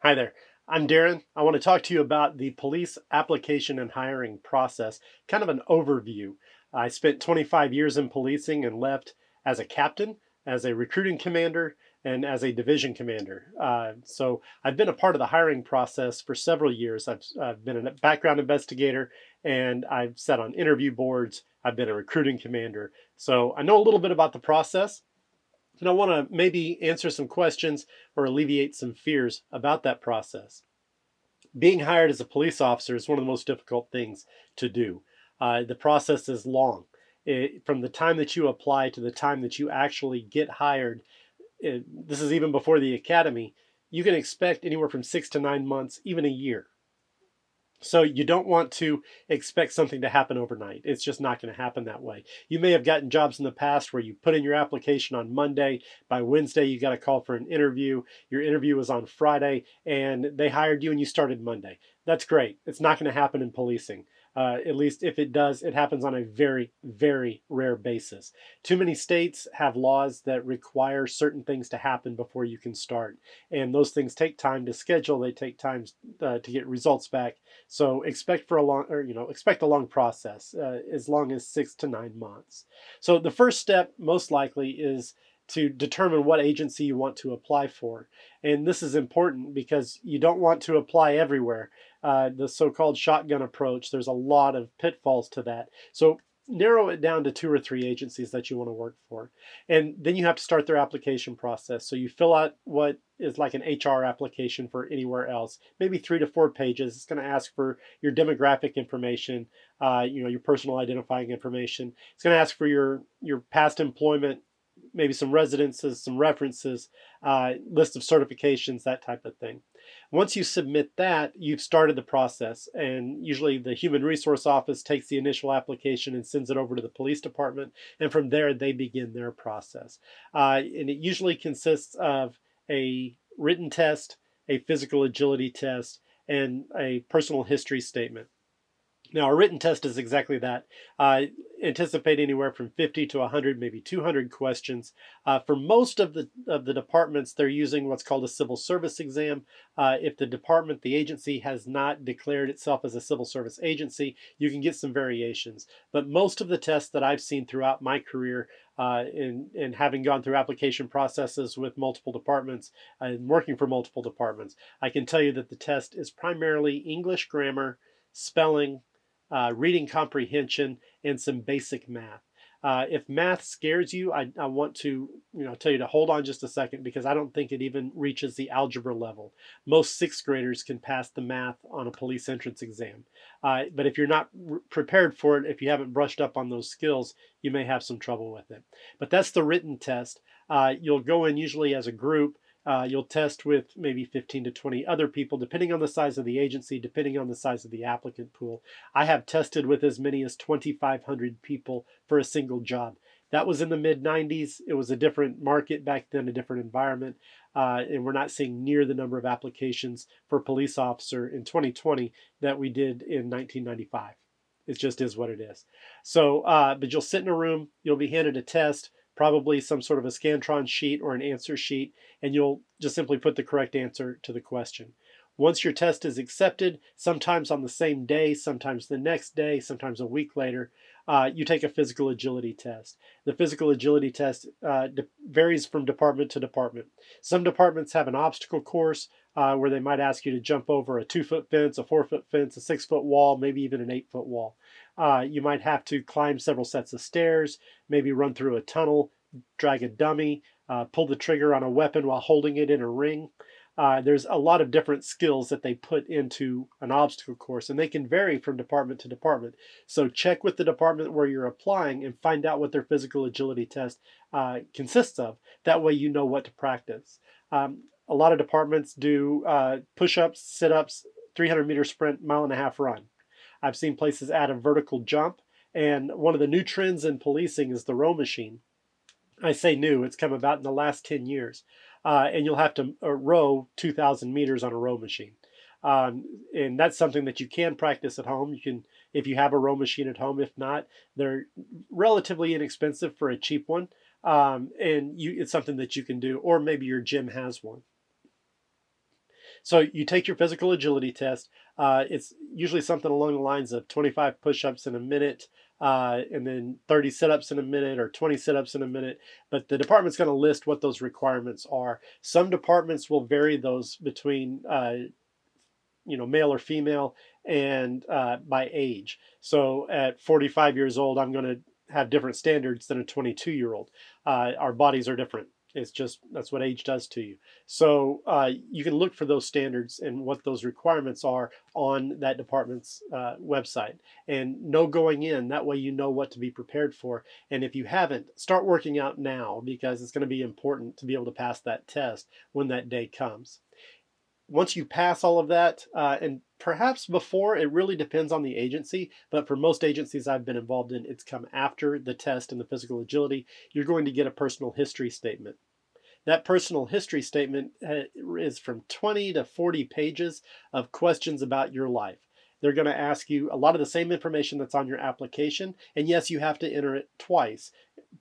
Hi there. I'm Darren. I want to talk to you about the police application and hiring process, kind of an overview. I spent 25 years in policing and left as a captain, as a recruiting commander, and as a division commander. So I've been a part of the hiring process for several years. I've been a background investigator and I've sat on interview boards. I've been a recruiting commander. So I know a little bit about the process. And I want to maybe answer some questions or alleviate some fears about that process. Being hired as a police officer is one of the most difficult things to do. The process is long. From the time that you apply to the time that you actually get hired, this is even before the academy, you can expect anywhere from 6 to 9 months, even a year. So you don't want to expect something to happen overnight. It's just not going to happen that way. You may have gotten jobs in the past where you put in your application on Monday. By Wednesday, you got a call for an interview. Your interview was on Friday, and they hired you and you started Monday. That's great. It's not going to happen in policing. At least if it does, it happens on a very, very rare basis. Too many states have laws that require certain things to happen before you can start. And those things take time to schedule. They take time to get results back. So expect for a long, or expect a long process, as long as 6 to 9 months. So the first step, most likely, is to determine what agency you want to apply for, and this is important because you don't want to apply everywhere. The so-called shotgun approach. There's a lot of pitfalls to that. So narrow it down to 2 or 3 agencies that you want to work for. And then you have to start their application process. So you fill out what is like an HR application for anywhere else, maybe 3 to 4 pages. It's going to ask for your demographic information, your personal identifying information. It's going to ask for your past employment, maybe some residences, some references, list of certifications, that type of thing. Once you submit that, you've started the process, and usually the Human Resource Office takes the initial application and sends it over to the police department, and from there they begin their process. And it usually consists of a written test, a physical agility test, and a personal history statement. Now, a written test is exactly that. Anticipate anywhere from 50 to 100, maybe 200 questions. For most of the departments, they're using what's called a civil service exam. If the department, the agency, has not declared itself as a civil service agency, you can get some variations. But most of the tests that I've seen throughout my career, in having gone through application processes with multiple departments and working for multiple departments, I can tell you that the test is primarily English grammar, spelling, reading comprehension, and some basic math. If math scares you, I want to tell you to hold on just a second, because I don't think it even reaches the algebra level. Most sixth graders can pass the math on a police entrance exam. But if you're not prepared for it, if you haven't brushed up on those skills, you may have some trouble with it. But that's the written test. You'll go in usually as a group. You'll test with maybe 15 to 20 other people, depending on the size of the agency, depending on the size of the applicant pool. I have tested with as many as 2,500 people for a single job. That was in the mid 90s. It was a different market back then, a different environment. And we're not seeing near the number of applications for police officer in 2020 that we did in 1995. It just is what it is. So, but you'll sit in a room, you'll be handed a test, probably some sort of a Scantron sheet or an answer sheet, and you'll just simply put the correct answer to the question. Once your test is accepted, sometimes on the same day, sometimes the next day, sometimes a week later, you take a physical agility test. The physical agility test varies from department to department. Some departments have an obstacle course where they might ask you to jump over a 2-foot fence, a 4-foot fence, a 6-foot wall, maybe even an 8-foot wall. You might have to climb several sets of stairs, maybe run through a tunnel, drag a dummy, pull the trigger on a weapon while holding it in a ring. There's a lot of different skills that they put into an obstacle course, and they can vary from department to department. So check with the department where you're applying and find out what their physical agility test consists of. That way you know what to practice. A lot of departments do push-ups, sit-ups, 300-meter sprint, mile-and-a-half run. I've seen places add a vertical jump, and one of the new trends in policing is the row machine. I say new, it's come about in the last 10 years. And you'll have to row 2,000 meters on a row machine. And that's something that you can practice at home. You can, if you have a row machine at home. If not, they're relatively inexpensive for a cheap one. It's something that you can do, or maybe your gym has one. So you take your physical agility test. It's usually something along the lines of 25 push-ups in a minute, and then 30 sit-ups in a minute or 20 sit-ups in a minute. But the department's going to list what those requirements are. Some departments will vary those between male or female, and by age. So at 45 years old, I'm going to have different standards than a 22-year-old. Our bodies are different. It's just that's what age does to you. So you can look for those standards and what those requirements are on that department's website, and know going in. That way you know what to be prepared for. And if you haven't, start working out now, because it's going to be important to be able to pass that test when that day comes. Once you pass all of that, and perhaps before, it really depends on the agency, but for most agencies I've been involved in, it's come after the test and the physical agility. You're going to get a personal history statement. That personal history statement is from 20 to 40 pages of questions about your life. They're going to ask you a lot of the same information that's on your application, and yes, you have to enter it twice.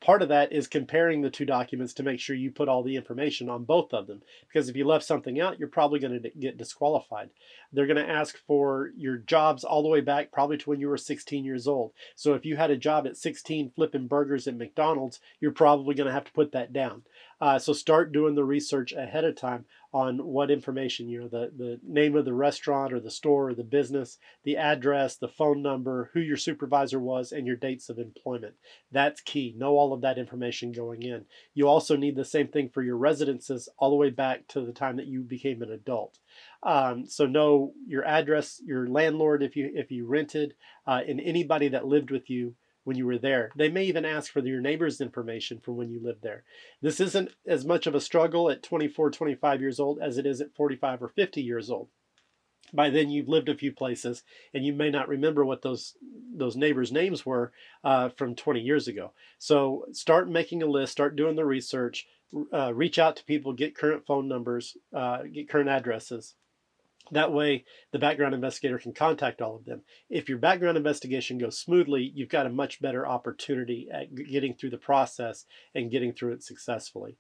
Part of that is comparing the two documents to make sure you put all the information on both of them, because if you left something out, you're probably going to get disqualified. They're going to ask for your jobs all the way back probably to when you were 16 years old. So if you had a job at 16 flipping burgers at McDonald's, you're probably going to have to put that down. So start doing the research ahead of time on what information, the name of the restaurant or the store or the business, the address, the phone number, who your supervisor was, and your dates of employment. That's key. Know all of that information going in. You also need the same thing for your residences all the way back to the time that you became an adult. So know your address, your landlord if you rented, and anybody that lived with you when you were there. They may even ask for your neighbor's information from when you lived there. This isn't as much of a struggle at 24, 25 years old as it is at 45 or 50 years old. By then you've lived a few places, and you may not remember what those neighbors' names were from 20 years ago. So start making a list, start doing the research, reach out to people, get current phone numbers, get current addresses. That way, the background investigator can contact all of them. If your background investigation goes smoothly, you've got a much better opportunity at getting through the process and getting through it successfully.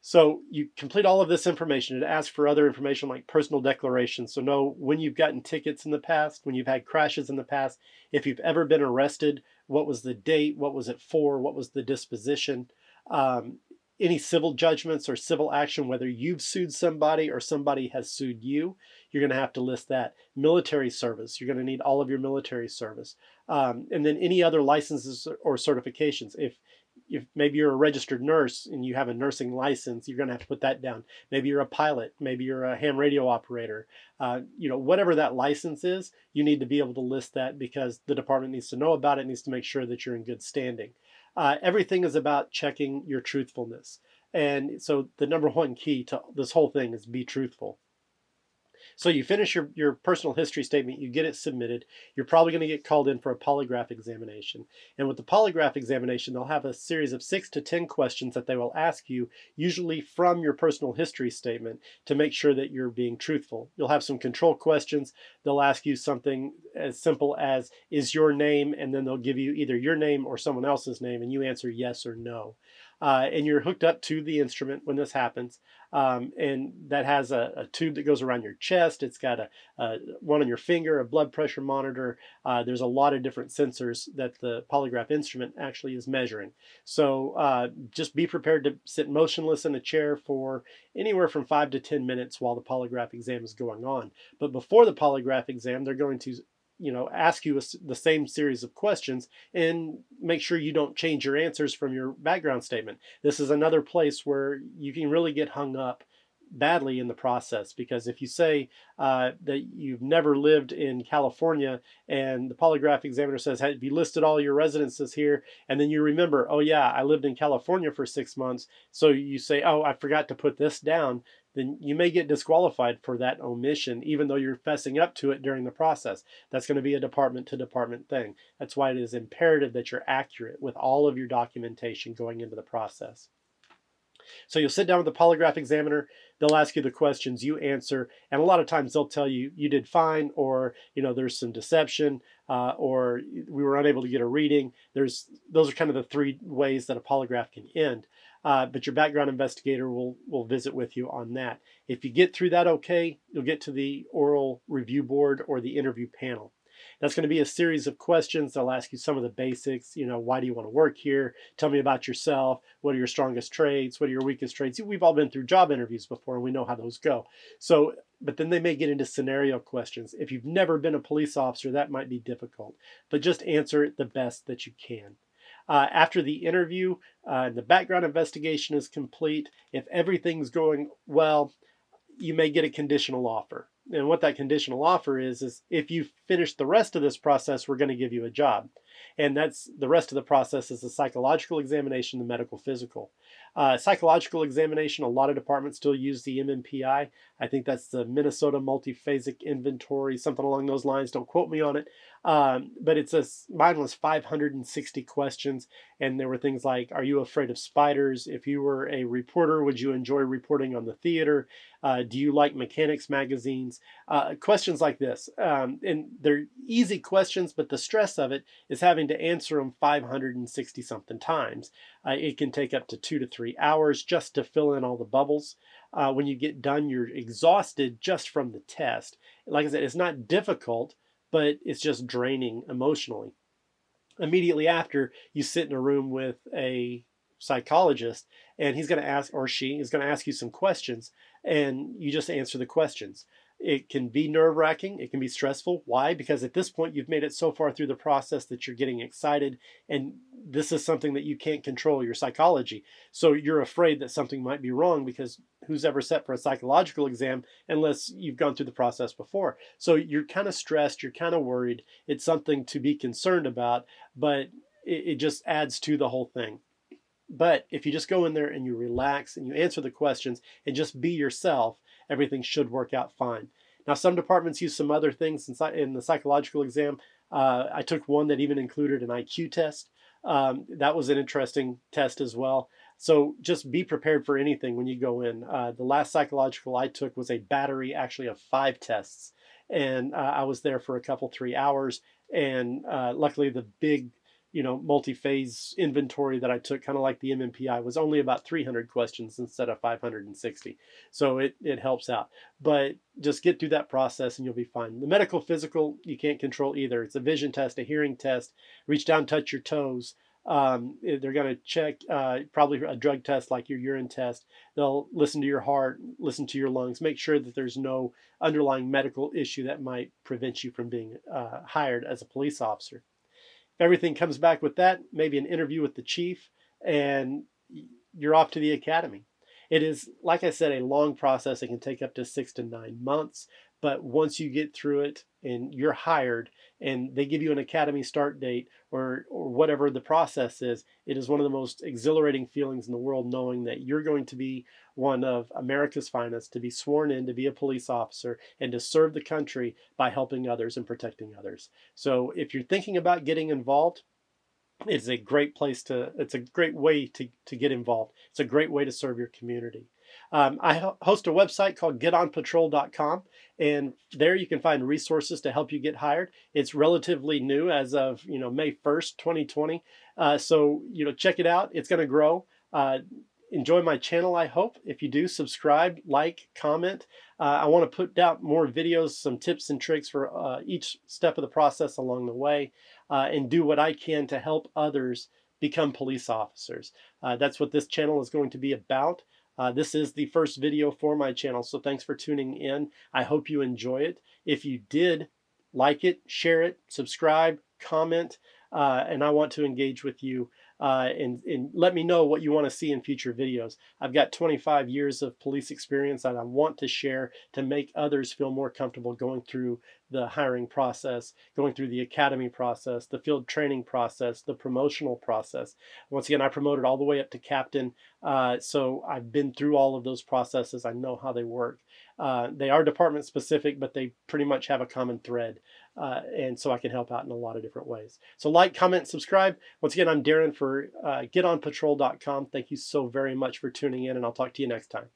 So you complete all of this information. It asks for other information like personal declarations. So know when you've gotten tickets in the past, when you've had crashes in the past, if you've ever been arrested, what was the date, what was it for, what was the disposition, any civil judgments or civil action, whether you've sued somebody or somebody has sued you, you're going to have to list that. Military service, you're going to need all of your military service. And then any other licenses or certifications. If maybe you're a registered nurse and you have a nursing license, you're going to have to put that down. Maybe you're a pilot, maybe you're a ham radio operator. Whatever that license is, you need to be able to list that, because the department needs to know about it, needs to make sure that you're in good standing. Everything is about checking your truthfulness. And so the number one key to this whole thing is be truthful. So you finish your personal history statement, you get it submitted. You're probably going to get called in for a polygraph examination. And with the polygraph examination, they'll have a series of 6 to 10 questions that they will ask you, usually from your personal history statement, to make sure that you're being truthful. You'll have some control questions. They'll ask you something as simple as, is your name? And then they'll give you either your name or someone else's name, and you answer yes or no. And you're hooked up to the instrument when this happens. And that has a tube that goes around your chest. It's got a one on your finger, a blood pressure monitor. There's a lot of different sensors that the polygraph instrument actually is measuring. So just be prepared to sit motionless in a chair for anywhere from 5 to 10 minutes while the polygraph exam is going on. But before the polygraph exam, they're going to ask you the same series of questions, and make sure you don't change your answers from your background statement. This is another place where you can really get hung up badly in the process, because if you say that you've never lived in California and the polygraph examiner says, have you listed all your residences here? And then you remember, oh yeah, I lived in California for 6 months. So you say, oh, I forgot to put this down. Then you may get disqualified for that omission, even though you're fessing up to it during the process. That's going to be a department to department thing. That's why it is imperative that you're accurate with all of your documentation going into the process. So you'll sit down with the polygraph examiner. They'll ask you the questions, you answer, and a lot of times they'll tell you you did fine, or there's some deception, or we were unable to get a reading. Those are kind of the 3 ways that a polygraph can end. but your background investigator will visit with you on that. If you get through that okay, you'll get to the oral review board or the interview panel. That's going to be a series of questions. They'll ask you some of the basics. Why do you want to work here? Tell me about yourself. What are your strongest traits? What are your weakest traits? We've all been through job interviews before, and we know how those go. So, but then they may get into scenario questions. If you've never been a police officer, that might be difficult, but just answer it the best that you can. After the interview, the background investigation is complete. If everything's going well, you may get a conditional offer. And what that conditional offer is if you finish the rest of this process, we're going to give you a job. And that's the rest of the process is the psychological examination, the medical physical. Psychological examination, a lot of departments still use the MMPI. I think that's the Minnesota Multiphasic Inventory, something along those lines. Don't quote me on it. But mine was 560 questions. And there were things like, are you afraid of spiders? If you were a reporter, would you enjoy reporting on the theater? Do you like mechanics magazines? Questions like this. And they're easy questions, but the stress of it is having to answer them 560 something times. It can take up to 2 to 3 hours just to fill in all the bubbles. When you get done, you're exhausted just from the test. Like I said, it's not difficult, but it's just draining emotionally. Immediately after, you sit in a room with a psychologist, and he's going to ask, or she is going to ask you some questions, and you just answer the questions. It can be nerve-wracking. It can be stressful. Why? Because at this point, you've made it so far through the process that you're getting excited, and this is something that you can't control, your psychology. So you're afraid that something might be wrong, because who's ever set for a psychological exam unless you've gone through the process before? So you're kind of stressed. You're kind of worried. It's something to be concerned about, but it just adds to the whole thing. But if you just go in there and you relax and you answer the questions and just be yourself, everything should work out fine. Now, some departments use some other things in the psychological exam. I took one that even included an IQ test. That was an interesting test as well. So just be prepared for anything when you go in. The last psychological I took was a battery actually of 5 tests. And I was there for a couple, 3 hours. And luckily the big multi-phase inventory that I took, kind of like the MMPI, was only about 300 questions instead of 560. So it helps out. But just get through that process and you'll be fine. The medical physical, you can't control either. It's a vision test, a hearing test. Reach down, touch your toes. They're going to check probably a drug test like your urine test. They'll listen to your heart, listen to your lungs, make sure that there's no underlying medical issue that might prevent you from being hired as a police officer. If everything comes back with that, maybe an interview with the chief, and you're off to the academy. It is, like I said, a long process. It can take up to 6 to 9 months. But once you get through it and you're hired and they give you an academy start date or whatever the process is, it is one of the most exhilarating feelings in the world, knowing that you're going to be one of America's finest, to be sworn in to be a police officer and to serve the country by helping others and protecting others. So if you're thinking about getting involved, it's a great it's a great way to get involved. It's a great way to serve your community. I host a website called getonpatrol.com, and there you can find resources to help you get hired. It's relatively new as of May 1st, 2020. So check it out. It's going to grow. Enjoy my channel, I hope. If you do, subscribe, like, comment. I want to put out more videos, some tips and tricks for each step of the process along the way, and do what I can to help others become police officers. That's what this channel is going to be about. This is the first video for my channel, so thanks for tuning in. I hope you enjoy it. If you did, like it, share it, subscribe, comment, and I want to engage with you. And let me know what you want to see in future videos. I've got 25 years of police experience that I want to share to make others feel more comfortable going through the hiring process, going through the academy process, the field training process, the promotional process. Once again, I promoted all the way up to captain, so I've been through all of those processes. I know how they work. They are department specific, but they pretty much have a common thread. And so I can help out in a lot of different ways. So like, comment, subscribe. Once again, I'm Darren for getonpatrol.com. Thank you so very much for tuning in, and I'll talk to you next time.